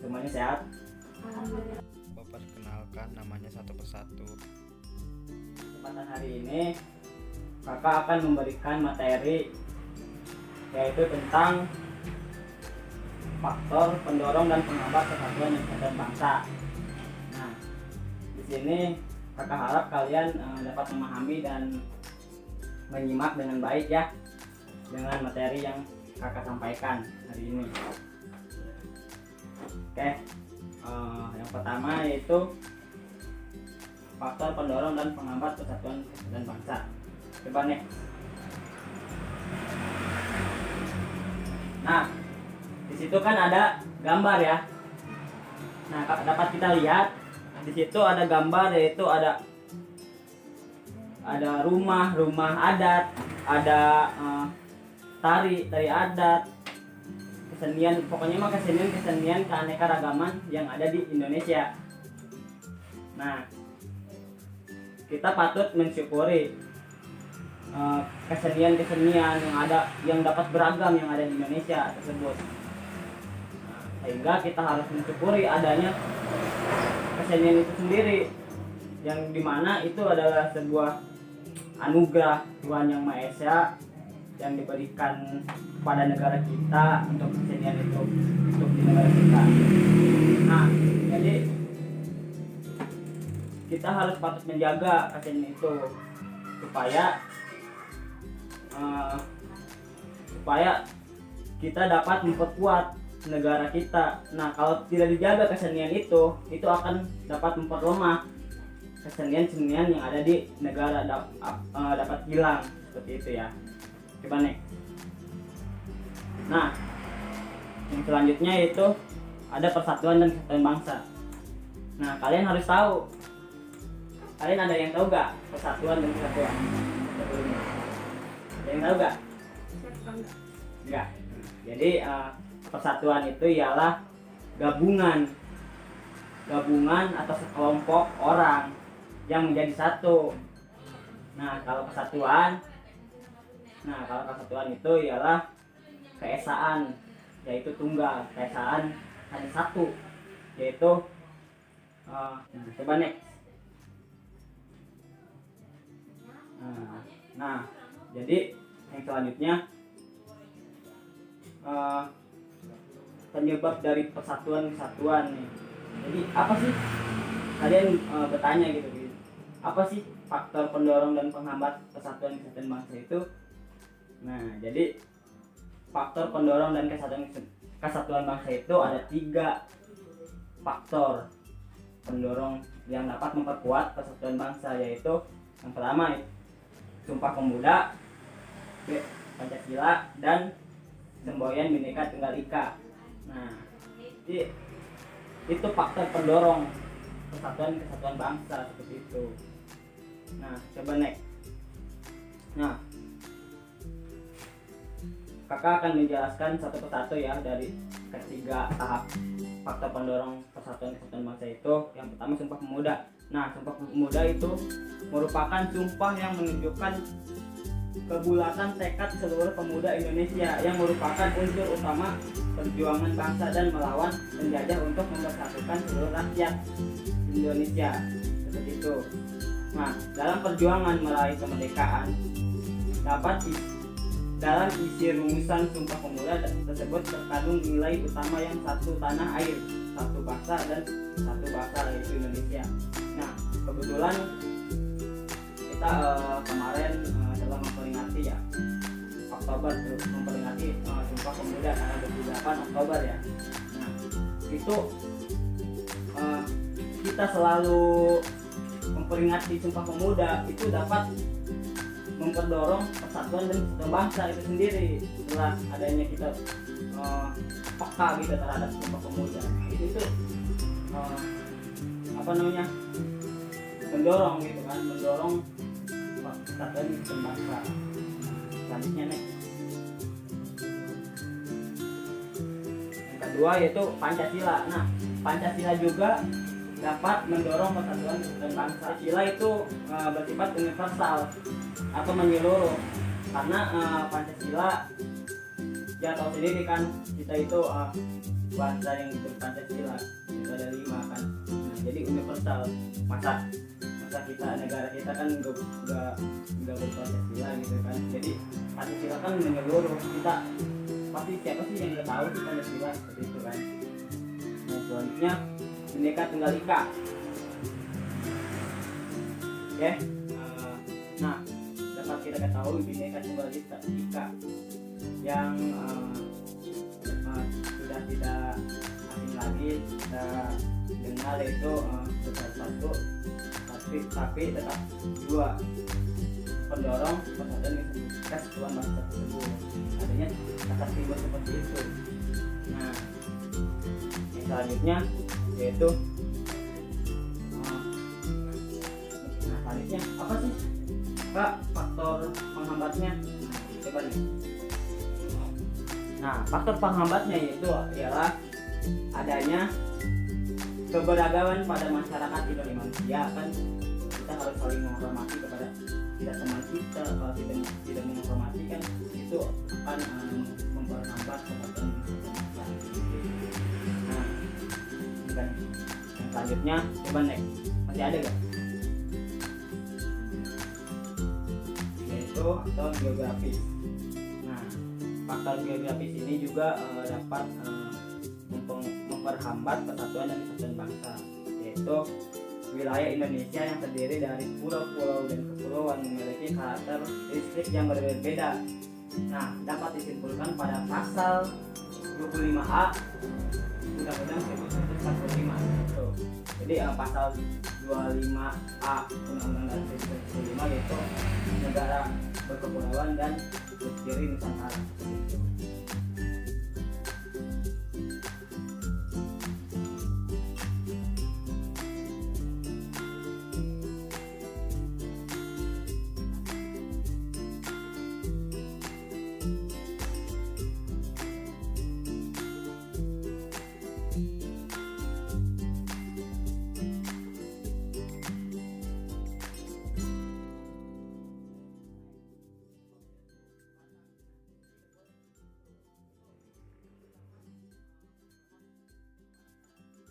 Semuanya sehat? Bapak perkenalkan namanya satu persatu. Kesempatan hari ini kakak akan memberikan materi yaitu tentang faktor pendorong dan penghambat persatuan dan kesatuan bangsa. Nah, di sini kakak harap kalian dapat memahami dan menyimak dengan baik ya dengan materi yang kakak sampaikan hari ini. Oke, yang pertama yaitu faktor pendorong dan penghambat persatuan dan bangsa. Coba nih. Nah, di situ kan ada gambar ya. Nah, dapat kita lihat di situ ada gambar yaitu ada rumah adat, ada tari adat, kesenian, pokoknya mah kesenian keanekaragaman yang ada di Indonesia. Nah, kita patut mensyukuri kesenian yang dapat beragam yang ada di Indonesia tersebut. Nah, sehingga kita harus mensyukuri adanya kesenian itu sendiri, yang dimana itu adalah sebuah anugerah Tuhan Yang Maha Esa yang diberikan kepada negara kita untuk kesenian itu, untuk di negara kita. Nah, jadi kita harus patut menjaga kesenian itu supaya kita dapat memperkuat negara kita. Nah, kalau tidak dijaga kesenian itu akan dapat memperlemah kesenian yang ada di negara, dapat hilang seperti itu ya. Coba nih. Nah, yang selanjutnya itu ada persatuan dan kesatuan bangsa. Nah, kalian harus tahu. Kalian ada yang tahu gak persatuan dan kesatuan? Ada yang tahu gak? Enggak. Jadi persatuan itu ialah gabungan atau sekelompok orang yang menjadi satu. Nah, kalau kesatuan itu ialah keesaan, yaitu tunggal, keesaan hanya satu, yaitu coba next. Nah, jadi yang selanjutnya penyebab dari persatuan kesatuan nih. Jadi apa sih? Kalian bertanya gitu. Apa sih faktor pendorong dan penghambat persatuan kesatuan bangsa itu? Nah, jadi faktor pendorong dan kesatuan bangsa itu ada 3 faktor pendorong yang dapat memperkuat persatuan bangsa, yaitu yang pertama Sumpah Pemuda, Pancasila, dan Semboyan Bhinneka Tunggal Ika. Nah, jadi itu faktor pendorong persatuan kesatuan bangsa seperti itu. Nah, coba next. Nah, kakak akan menjelaskan satu persatu ya dari ketiga tahap faktor pendorong persatuan kesatuan bangsa itu. Yang pertama Sumpah Pemuda. Nah, Sumpah Pemuda itu merupakan sumpah yang menunjukkan kebulatan tekad seluruh pemuda Indonesia yang merupakan unsur utama perjuangan bangsa dan melawan penjajah untuk mempersatukan seluruh rakyat Indonesia seperti itu. Nah, dalam perjuangan meraih kemerdekaan dalam isi rumusan Sumpah Pemuda tersebut terkandung nilai utama yang satu tanah air, satu bangsa, dan satu bahasa, yaitu Indonesia. Nah, kebetulan kita kemarin telah memperingati ya Oktober, memperingati Sumpah Pemuda tanggal 28 Oktober ya. Nah, itu kita selalu memperingati Sumpah Pemuda itu dapat memperdorong persatuan dan kesatuan bangsa itu sendiri. Setelah adanya kita peka gitu terhadap Sumpah Pemuda, itu mendorong gitu kan, mendorong persatuan dan kesatuan bangsa. Selanjutnya nih, yang kedua yaitu Pancasila. Nah, Pancasila juga dapat mendorong persatuan dan bangsa. Pancasila itu bersifat universal atau menyeluruh, karena Pancasila ya tahu sendiri kan, kita itu bangsa yang ikut Pancasila itu ada 5 kan. Nah, jadi universal. Masa kita negara kita kan nggak berpancasila gitu kan. Jadi Pancasila kan menyeluruh, kita pasti siapa sih yang nggak tahu sih Pancasila seperti itu kan. Nah, selanjutnya Bhinneka Tunggal Ika. Oke. Nah, dapat kita ketahui Bhinneka Tunggal Ika yang sudah tidak asing lagi kita dengar, itu bersatu tapi tetap dua pendorong persatuan kesatuan bangsa tersebut. Adanya kata simbol seperti itu. Nah, yang selanjutnya yaitu selanjutnya apa sih Kak faktor penghambatnya? Coba nih. Nah, faktor penghambatnya yaitu ialah adanya keberagaman pada masyarakat Indonesia kan. Kita harus saling menghormati kepada tidak teman kita. Kalau tidak menghormati kan itu akan memperhambat persatuan bangsa. Nah, kan yang selanjutnya coba next, masih ada gak? Yaitu faktor geografis. Nah, faktor geografis ini juga dapat memperhambat persatuan dan kesatuan bangsa, yaitu wilayah Indonesia yang terdiri dari pulau-pulau dan kepulauan memiliki karakteristik yang berbeda. Nah, dapat disimpulkan pada pasal 25A Undang-Undang 1945. Jadi pasal 25A Undang-Undang 1945 yaitu negara berkepulauan dan berdiri Nusantara.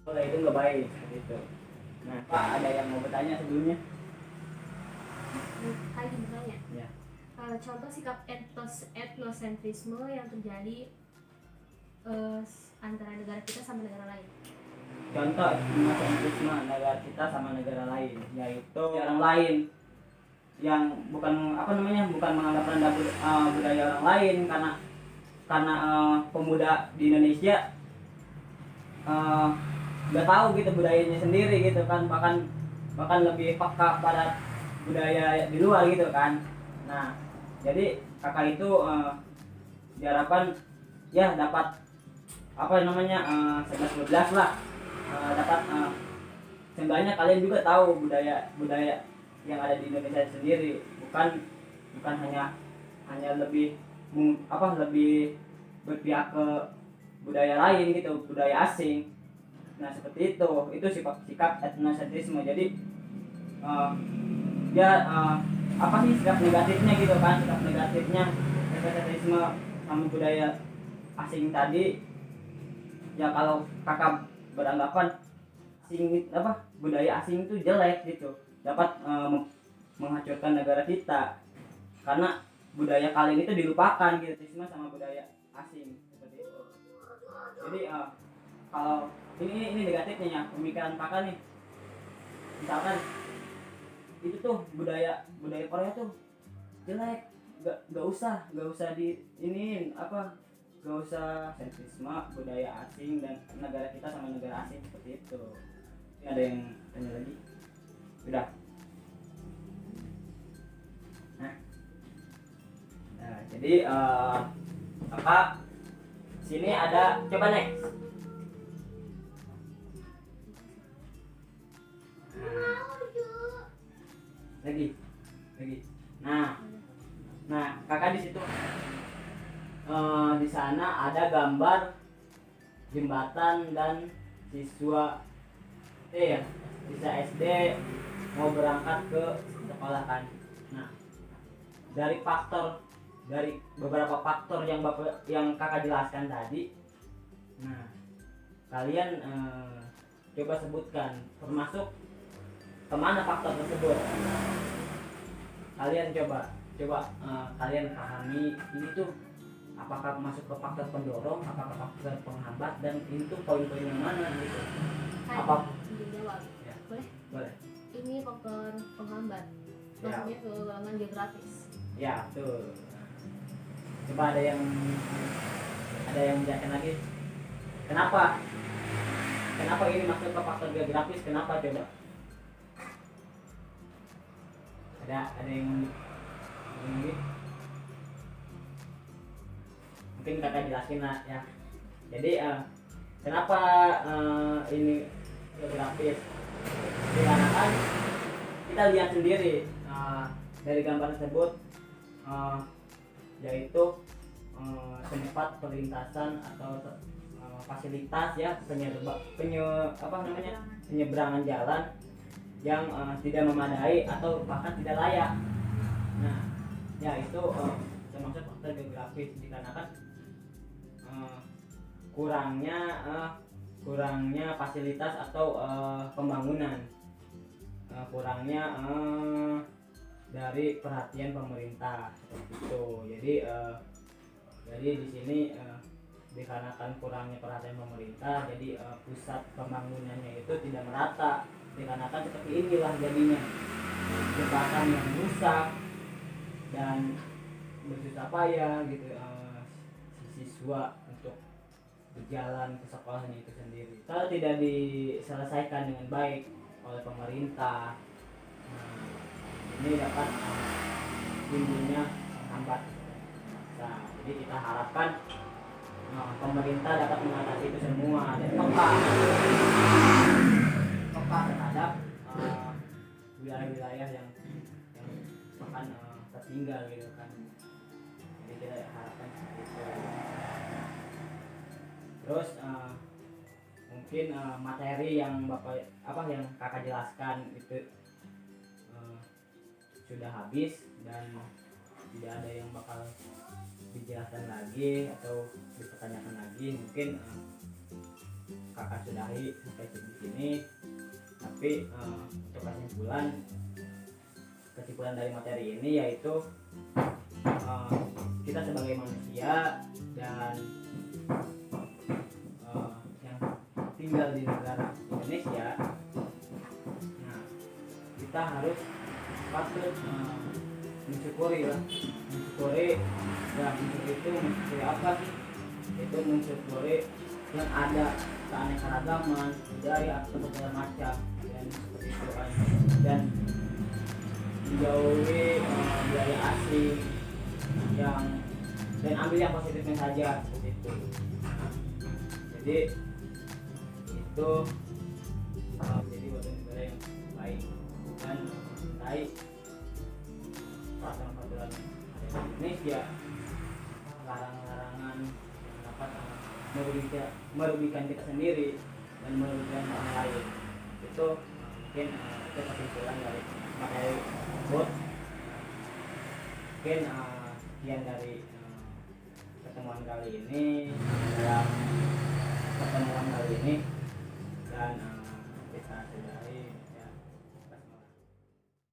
Kalau itu nggak baik gitu. Nah, Pak ada yang mau bertanya sebelumnya? Kayak gimana Ya. Contoh sikap etnosentrisme yang terjadi antara negara kita sama negara lain. Contoh etnosentrisme negara kita sama negara lain, yaitu orang lain yang bukan bukan menganggap rendah budaya orang lain karena pemuda di Indonesia nggak tahu gitu budayanya sendiri gitu kan, bahkan lebih peka pada budaya di luar gitu kan. Nah, jadi kakak itu diharapkan ya dapat 11-12 lah, dapat seenggaknya kalian juga tahu budaya yang ada di Indonesia sendiri, bukan hanya lebih lebih berpihak ke budaya lain gitu, budaya asing. Nah, seperti itu sikap etnosentrisme. Jadi apa sih sikap negatifnya gitu kan, sikap negatifnya etnosentrisme sama budaya asing tadi ya. Kalau kakak beranggapan budaya asing itu jelek gitu, dapat menghancurkan negara kita karena budaya kalian itu dilupakan gitu sama budaya asing seperti itu. Jadi kalau ini negatifnya pemikiran kakak nih, misalkan itu tuh budaya Korea tuh jelek, nggak usah nggak usah sentrisme budaya asing dan negara kita sama negara asing seperti itu. Ini ada yang tanya lagi? Udah. Nah, jadi sini ada, coba next. Lagi. Nah, kakak di situ di sana ada gambar jembatan dan siswa SD mau berangkat ke sekolah kan. Nah, dari beberapa faktor yang kakak jelaskan tadi, nah kalian coba sebutkan termasuk kemana faktor tersebut. Kalian coba kalian pahami ini tuh apakah masuk ke faktor pendorong, apakah faktor penghambat, dan ini tuh poin-poin yang mana gitu. Apa? Dijawab. Ya. Boleh? Ini faktor penghambat. Ya. Maksudnya kekurangan geografis. Ya, tuh. Coba ada yang menjelaskan lagi. Kenapa ini masuk ke faktor geografis? Kenapa coba? Ada yang ini? Mungkin kakak jelasin lah ya. Jadi kenapa ini geografis? Dikarenakan kita lihat sendiri dari gambar tersebut, yaitu tempat perlintasan atau fasilitas ya penyeberangan jalan yang tidak memadai atau bahkan tidak layak. Nah, ya itu termasuk faktor geografis dikarenakan kurangnya fasilitas atau pembangunan, kurangnya dari perhatian pemerintah seperti itu. Jadi di sini dikarenakan kurangnya perhatian pemerintah, jadi pusat pembangunannya itu tidak merata. Dikarenakan seperti inilah jadinya jembatan yang rusak dan bersusah payah gitu siswa untuk berjalan ke sekolahnya itu sendiri. Kalau tidak diselesaikan dengan baik oleh pemerintah, ini dapat timbulnya menghambat. Nah, jadi kita harapkan pemerintah dapat mengatasi itu semua dan peka terhadap wilayah-wilayah yang bahkan tertinggal gitu kan. Jadi kita harapkan seperti itu. Terus mungkin materi yang yang kakak jelaskan itu sudah habis dan tidak ada yang bakal dijelaskan lagi atau dipertanyakan lagi. Mungkin kakak sudahi sampai di sini. Tapi untuk kesimpulan dari materi ini yaitu kita sebagai manusia dan yang tinggal di negara Indonesia, nah kita harus patut mensyukuri apa sih? Itu mensyukuri yang ada keanekaragaman budaya atau segala macam dan seperti itu kan, dan menjauhi budaya asing dan ambil yang positifnya saja seperti itu. Jadi itu jadi warga negara yang baik dan mencintai peraturan-peraturan Indonesia, larangan-larangan yang dapat merugikan kita sendiri dan merugikan orang lain. Itu mungkin itu kesimpulan dari materi tersebut. Mungkin sekian dari pertemuan kali ini dan kita sudahi.